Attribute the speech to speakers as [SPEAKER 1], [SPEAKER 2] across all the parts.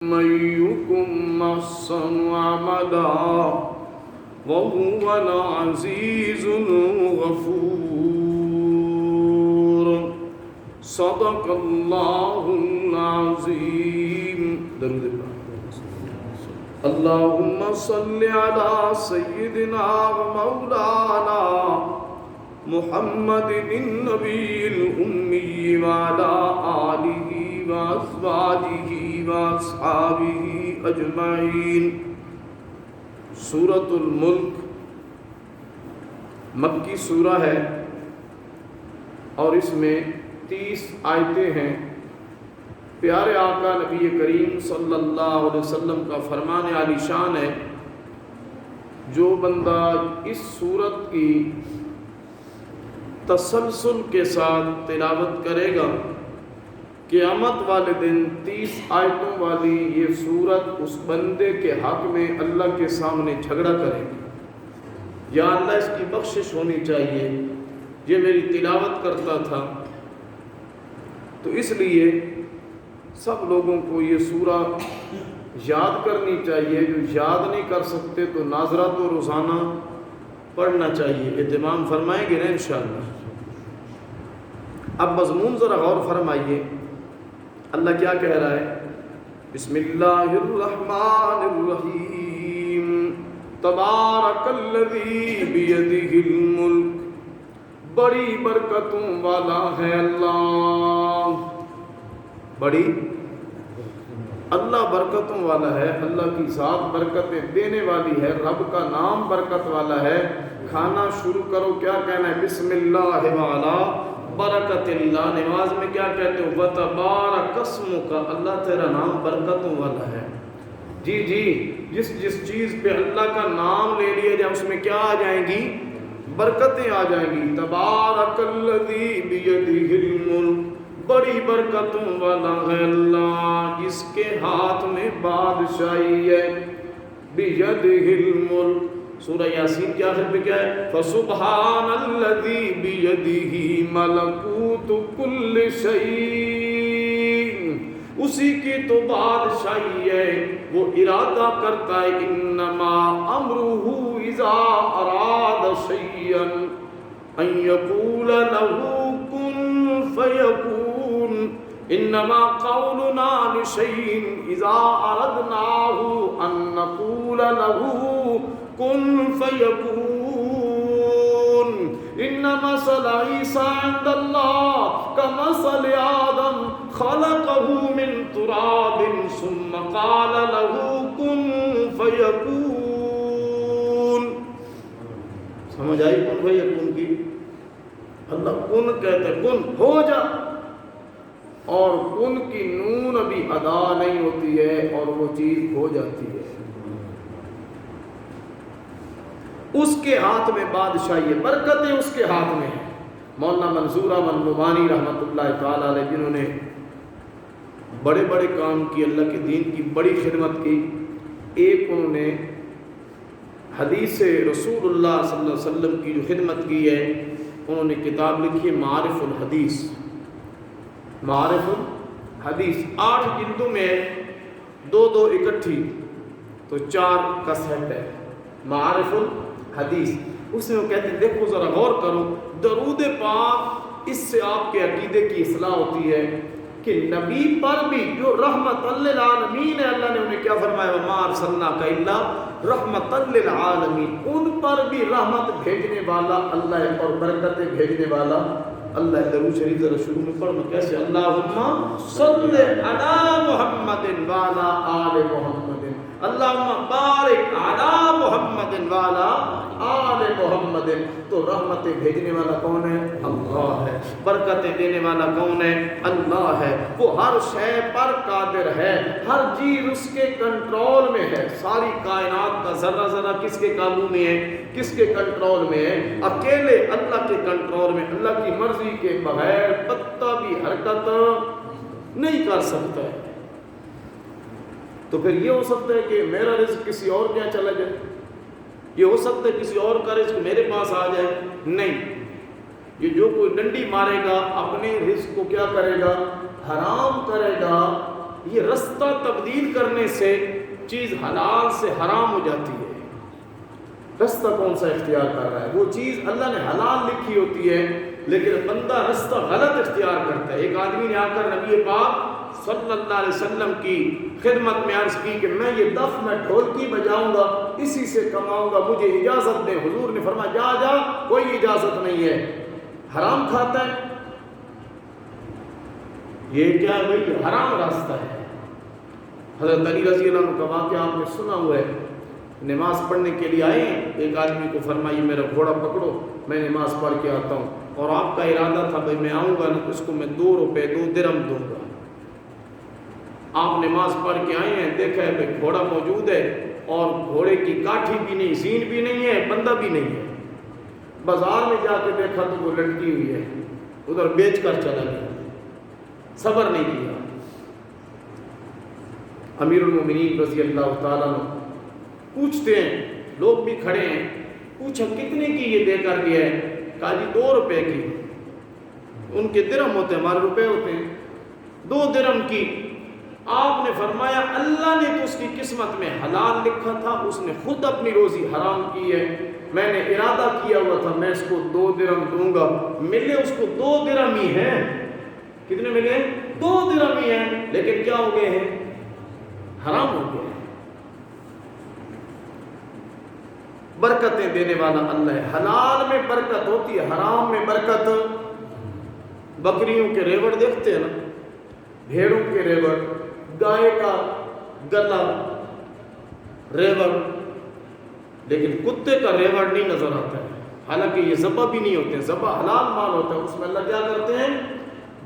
[SPEAKER 1] أيكم أحسن عملا وهو العزيز الغفور صدق الله العظيم. درود اللهم صل على سيدنا ومولانا محمد النبي الأمي وعلى آله وأزواجه وأصحابه أجمعين. سورۃ الملک مکی سورہ ہے اور اس میں 30 آیتیں ہیں. پیارے آقا نبی کریم صلی اللہ علیہ وسلم کا فرمان عالی شان ہے، جو بندہ اس سورت کی تسلسل کے ساتھ تلاوت کرے گا، قیامت والے دن 30 آیتوں والی یہ سورت اس بندے کے حق میں اللہ کے سامنے جھگڑا کرے گی. یا اللہ اس کی بخشش ہونی چاہیے، یہ میری تلاوت کرتا تھا. تو اس لیے سب لوگوں کو یہ سورہ یاد کرنی چاہیے. جو یاد نہیں کر سکتے تو ناظرہ تو روزانہ پڑھنا چاہیے. اہتمام فرمائیں گے نا انشاءاللہ. اب مضمون ذرا غور فرمائیے. اللہ کیا کہہ رہا ہے؟ بسم اللہ الرحمن الرحیم. تبارک الذی بیدہ الملک. بڑی برکتوں والا ہے اللہ. بڑی اللہ برکتوں والا ہے. اللہ کی ذات برکتیں دینے والی ہے. رب کا نام برکت والا ہے. کھانا شروع کرو کیا کہنا ہے؟ بسم اللہ وعلا برکت اللہ. نماز میں کیا کہتے ہو؟ وتبارک اسمک. اللہ تیرا نام برکتوں والا ہے. جی جس چیز پہ اللہ کا نام لے لیا جائے اس میں کیا آ جائیں گی؟ برکتیں آ جائیں گی. تبارک الذی بیدہ الملک. بڑی برکتوں والا ہے اللہ جس کے ہاتھ میں بادشاہی ہے. بیدہ الملک. سورہ یاسین کے آخر پہ کیا ہے؟ فسبحان الذی بیدہ ملکوت کل شیء. اسی کی تو بادشاہی ہے، وہ ارادہ کرتا ہے. انما امرہ اذا اراد شیئا ان یقول له کن فیکون. انما قولنا لشیء اذا اردناه ان نقول له کن فیکون. انما مثل عیسی عند اللہ کمثل آدم خلقه من تراب ثم قال له کن فیکون. سمجھ آئی کن فیکون کی؟ اللہ کن کہتے کن ہو جا، اور کن کی نون ابھی ادا نہیں ہوتی ہے اور وہ چیز ہو جاتی ہے. اس کے ہاتھ میں بادشاہی ہے، برکتیں اس کے ہاتھ میں ہیں. مولانا منظور احمد نعمانی رحمۃ اللہ تعالی علیہ، جنہوں نے بڑے بڑے کام کی، اللہ کے دین کی بڑی خدمت کی. ایک انہوں نے حدیث رسول اللہ صلی اللہ علیہ وسلم کی جو خدمت کی ہے، انہوں نے کتاب لکھی ہے معارف الحدیث. معارف الحدیث 8 جلدوں میں 2 اکٹھی تو 4 کا سیٹ ہے معارف الحدیث. اس میں وہ کہتے ہیں دیکھو ذرا غور کرو، درود پاک اس سے آپ کے عقیدے کی اصلاح ہوتی ہے کہ نبی پر بھی جو رحمت للعالمین ہے، اللہ نے انہیں کیا فرمایا؟ وما ارسلناک الا رحمت للعالمین. ان پر بھی رحمت بھیجنے والا اللہ ہے اور برکتیں بھیجنے والا اللہ ہے. درود شریف ذرا شروع میں پڑھنا کیسے؟ اللہم صل علی محمد وعلی آل محمد. اللہم بارک علی محمد وعلی آل محمد. تو رحمتیں بھیجنے والا کون ہے؟ اللہ ہے. برکتیں دینے والا کون ہے؟ اللہ ہے. وہ ہر شے پر قادر ہے، ہر چیز اس کے کنٹرول میں ہے. ساری کائنات کا ذرہ ذرہ کس کے قابو میں ہے؟ کس کے کنٹرول میں ہے؟ اکیلے اللہ کے کنٹرول میں. اللہ کی مرضی کے بغیر پتہ بھی حرکت نہیں کر سکتا ہے. تو پھر یہ ہو سکتا ہے کہ میرا رزق کسی اور کے یہاں چلا جائے، یہ ہو سکتا ہے کسی اور کا رزق میرے پاس آ جائے. نہیں، یہ جو کوئی ڈنڈی مارے گا اپنے رزق کو کیا کرے گا؟ حرام کرے گا. یہ رستہ تبدیل کرنے سے چیز حلال سے حرام ہو جاتی ہے۔ رستہ کون سا اختیار کر رہا ہے؟ وہ چیز اللہ نے حلال لکھی ہوتی ہے لیکن بندہ رستہ غلط اختیار کرتا ہے۔ ایک آدمی نے آ کر نبی پاک صلی اللہ علیہ وسلم کی خدمت میں عرض کی کہ میں یہ دف میں ڈھولکی بجاؤں گا، اسی سے کماؤں گا، مجھے اجازت دیں۔ حضور نے فرمایا جا جا، کوئی اجازت نہیں ہے، حرام کھاتا ہے، یہ کیا ہے بھائی؟ حرام راستہ ہے۔ حضرت علی رضی اللہ عنہ کا واقعہ آپ نے سنا ہوا ہے، نماز پڑھنے کے لیے آئے ہیں، ایک آدمی کو فرمایا میرا گھوڑا پکڑو، میں نماز پڑھ کے آتا ہوں، اور آپ کا ارادہ تھا بھائی میں آؤں گا نا تو اس کو میں 2 روپے 2 درہم دوں گا۔ آپ نماز پڑھ کے آئے ہیں، دیکھا ہے بھائی گھوڑا موجود ہے اور گھوڑے کی کاٹھی بھی نہیں، زین بھی نہیں ہے، بندہ بھی نہیں ہے۔ بازار میں جا کے دیکھا تو وہ لٹکی ہوئی ہے، ادھر بیچ کر چلا گیا، صبر نہیں کیا۔ امیر المومنین رضی اللہ تعالیٰ عنہ پوچھتے ہیں، لوگ بھی کھڑے ہیں، پوچھا کتنے کی یہ دے کر گیا ہے؟ کہا جی 2 روپے کی۔ ان کے درہم ہوتے ہیں، ہمارے روپے ہوتے ہیں، 2 درہم کی۔ آپ نے فرمایا اللہ نے تو اس کی قسمت میں حلال لکھا تھا، اس نے خود اپنی روزی حرام کی ہے، میں نے ارادہ کیا ہوا تھا میں اس کو 2 درہم دوں گا، ملے اس کو 2 درہم ہی ہیں۔ کتنے ملے؟ 2 درہم ہی ہیں، لیکن کیا ہو گئے ہیں؟ حرام ہو گئے ہیں۔ برکتیں دینے والا اللہ ہے، حلال میں برکت ہوتی ہے، حرام میں برکت۔ بکریوں کے ریوڑ دیکھتے ہیں نا، بھیڑوں کے ریوڑ، گائے کا گلا ریوڑ، لیکن کتے کا ریوڑ نہیں نظر آتا ہے، حالانکہ یہ ذبح بھی نہیں ہوتے ہیں، ذبح حلال مال ہوتا ہے، اس میں اللہ کیا کرتے ہیں؟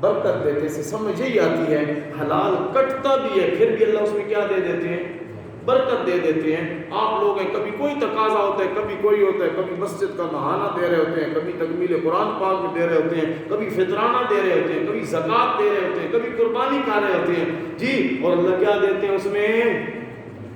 [SPEAKER 1] برکت دیتے ہیں۔ سمجھ یہی آتی ہے حلال کٹتا بھی ہے پھر بھی اللہ اس میں کیا دے دیتے ہیں؟ برکت دے دیتے ہیں۔ آپ لوگ ہیں، کبھی کوئی تقاضا ہوتا ہے، کبھی کوئی ہوتا ہے، کبھی مسجد کا نہانا دے رہے ہوتے ہیں، کبھی تکمیل قرآن پاک میں دے رہے ہوتے ہیں، کبھی فطرانہ دے رہے ہوتے ہیں، کبھی زکوٰۃ دے رہے ہوتے ہیں، کبھی قربانی کھا رہے ہوتے ہیں جی، اور اللہ کیا دیتے ہیں اس میں؟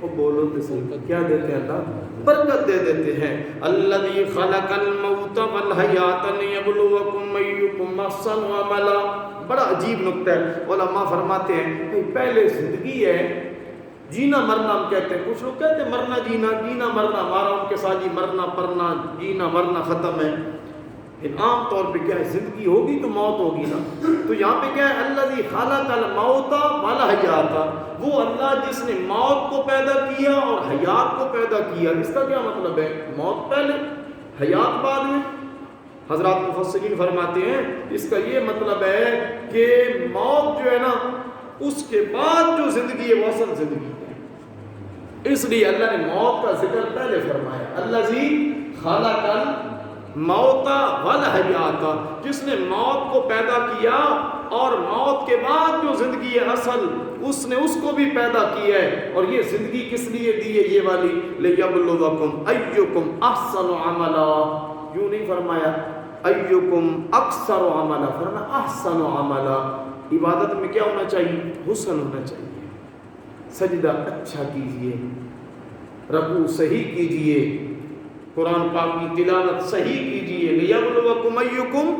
[SPEAKER 1] وہ بولو تو صحیح، کیا دیتے ہیں اللہ؟ برکت دے دیتے ہیں۔ الذی خلق الموت والحیات لیبلوکم ایکم احسن عملا۔ بڑا عجیب نکتہ ہے، علماء فرماتے ہیں کہ پہلے زندگی ہے، جینا مرنا ہم کہتے ہیں، کچھ لوگ کہتے ہیں مرنا جینا، جینا مرنا ہمارا ان کے ساتھ جی مرنا پرنا جینا مرنا ختم ہے، لیکن عام طور پہ کیا ہے؟ زندگی ہوگی تو موت ہوگی نا۔ تو یہاں پہ کیا ہے؟ الذی خلق الموت والحیات، وہ اللہ جس نے موت کو پیدا کیا اور حیات کو پیدا کیا۔ اس کا کیا مطلب ہے؟ موت پہلے حیات بعد میں۔ حضرات مفسرین فرماتے ہیں اس کا یہ مطلب ہے کہ موت جو ہے نا اس کے بعد جو زندگی ہے وہ اصل زندگی ہے، اس لیے اللہ نے موت کا ذکر پہلے فرمایا۔ الذی خلق الموت والحیات، جس نے موت کو پیدا کیا اور موت کے بعد جو زندگی ہے اصل اس نے اس کو بھی پیدا کیا ہے، اور یہ زندگی کس لیے دی ہے؟ یہ والی لیبلوکم ایکم احسن عملا، یوں نہیں فرمایا ایکم اکثر عملا، فرمایا احسن عملا۔ عبادت میں کیا ہونا چاہیے؟ حسن ہونا چاہیے، سجدہ اچھا کیجئے، رکوع صحیح کیجئے، قرآن پاک کی تلاوت صحیح کیجئے۔ لیبلوکم ایکم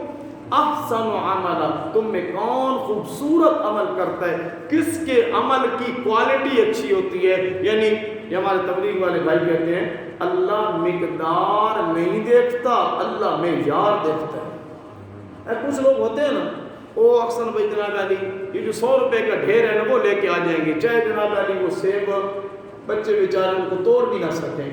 [SPEAKER 1] احسن عملا، تم میں کون خوبصورت عمل کرتا ہے، کس کے عمل کی کوالٹی اچھی ہوتی ہے۔ یعنی یہ ہمارے تبلیغ والے بھائی کہتے ہیں اللہ مقدار نہیں دیکھتا، اللہ معیار دیکھتا ہے۔ کچھ لوگ ہوتے ہیں نا، او اکثر بھائی جناب علی یہ جو 100 روپے کا ڈھیر ہے نا وہ لے کے آ جائیں گے، چاہے جناب علی وہ سیب بچے بیچارے ان کو توڑ بھی نہ سکیں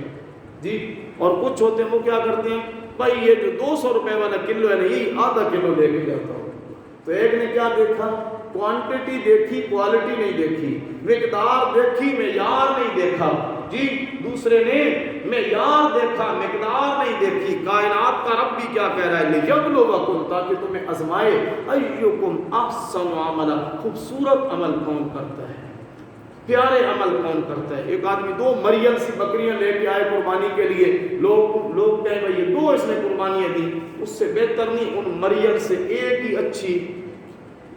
[SPEAKER 1] جی۔ اور کچھ ہوتے ہیں وہ کیا کرتے ہیں، بھائی یہ جو 200 روپے والا کلو ہے نا یہی آدھا کلو لے کے جاتا ہوں۔ تو ایک نے کیا دیکھا؟ کوانٹٹی دیکھی، کوالٹی نہیں دیکھی، مقدار دیکھی، معیار نہیں دیکھا جی۔ دوسرے نے معیار دیکھا، مقدار نہیں دیکھی۔ کائنات کا رب بھی کیا کہہ رہا ہے؟ لیبلوکم، تاکہ تمہیں آزمائے، ایکم احسن عملا، خوبصورت عمل کون کرتا ہے، پیارے عمل کون کرتا ہے۔ ایک آدمی 2 مریل سی بکریاں لے کے آئے قربانی کے لیے، لوگ کہیں بھائی یہ 2 اس نے قربانیاں دی، اس سے بہتر نہیں ان مریل سے ایک ہی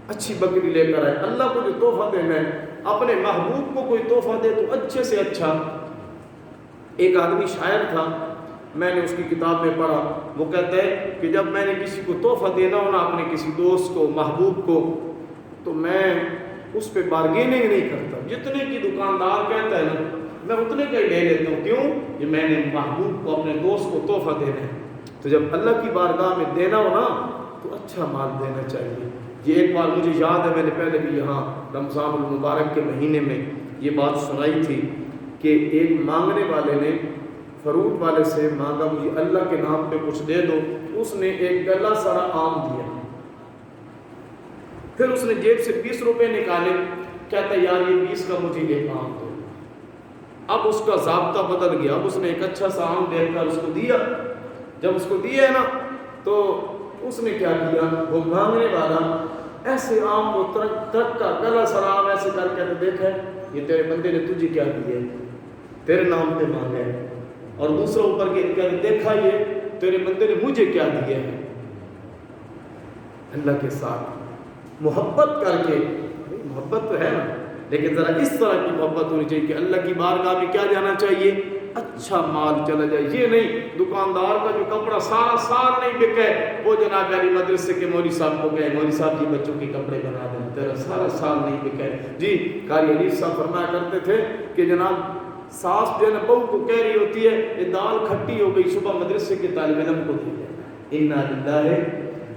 [SPEAKER 1] اچھی بکری لے کر آئے۔ اللہ کو جو تحفہ دینا ہے، اپنے محبوب کو کوئی تحفہ دے تو اچھے سے اچھا۔ ایک آدمی شاعر تھا، میں نے اس کی کتاب میں پڑھا، وہ کہتا ہے کہ جب میں نے کسی کو تحفہ دینا ہونا اپنے کسی دوست کو، محبوب کو، تو میں اس پہ بارگیننگ نہیں کرتا. جتنے کی دکاندار کہتا ہے نا میں اتنے کا ہی لے لیتا ہوں. کیوں؟ یہ میں نے محبوب کو اپنے دوست کو تحفہ دینا ہے. تو جب اللہ کی بارگاہ میں دینا ہو نا تو اچھا مال دینا چاہیے. یہ ایک بار مجھے یاد ہے، میں نے پہلے بھی یہاں رمضان المبارک کے مہینے میں یہ بات سنائی تھی کہ ایک مانگنے والے نے فروٹ والے سے مانگا مجھے اللہ کے نام پہ کچھ دے دو. اس نے ایک گلا سارا آم دیا. پھر اس نے جیب سے 20 روپے نکالے، کہتا ہے یار یہ 20 کا مجھے ایک آم دو. اب اس کا ضابطہ بدل گیا. اب اس نے ایک اچھا سا آم دیکھ کر اس کو دیا. جب اس کو دیا ہے نا تو اس نے کیا کیا، وہ مانگنے والا ایسے آم کو ترک کا گلا سارا آم ایسے کر کے دیکھا یہ تیرے بندے نے تجھے کیا دیا ہے، تیرے نام پہ مانگا ہے. اور دوسرا اوپر کے دیکھا یہ تیرے بندے نے مجھے کیا دیا ہے. اللہ کے ساتھ محبت کر کے، محبت تو ہے نا لیکن ذرا اس طرح کی محبت ہونی چاہیے کہ اللہ کی بارگاہ میں کیا جانا چاہیے، اچھا مال چلا جائے. یہ نہیں دکاندار کا جو کپڑا سارا سال نہیں بکے وہ جناب علی مدرسے کے مولوی صاحب کو گئے، مولوی صاحب جی بچوں کے کپڑے بنا دیں، تیرا سارا سال نہیں بکے. جی قاری حنیف صاحب فرمایا کرتے تھے کہ جناب ساس جو ہے نا بہو کو کہہ رہی ہوتی ہے یہ دال کھٹی ہو گئی، صبح مدرسے کے طالب علم کو دی جائے. انا للہ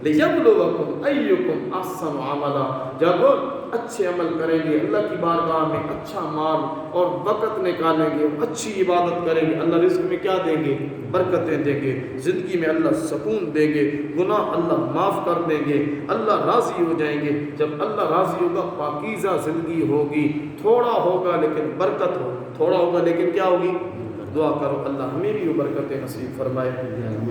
[SPEAKER 1] لیبلوکم ایکم احسن عملا. جب اچھے عمل کریں گے اللہ کی بارگاہ میں، اچھا مال اور وقت نکالیں گے، اچھی عبادت کریں گے، اللہ رزق میں کیا دیں گے، برکتیں دیں گے. زندگی میں اللہ سکون دیں گے، گناہ اللہ معاف کر دیں گے، اللہ راضی ہو جائیں گے. جب اللہ راضی ہوگا پاکیزہ زندگی ہوگی. تھوڑا ہوگا لیکن برکت ہوگی، تھوڑا ہوگا لیکن کیا ہوگی. دعا کرو اللہ ہمیں بھی وہ برکتیں نصیب فرمائے.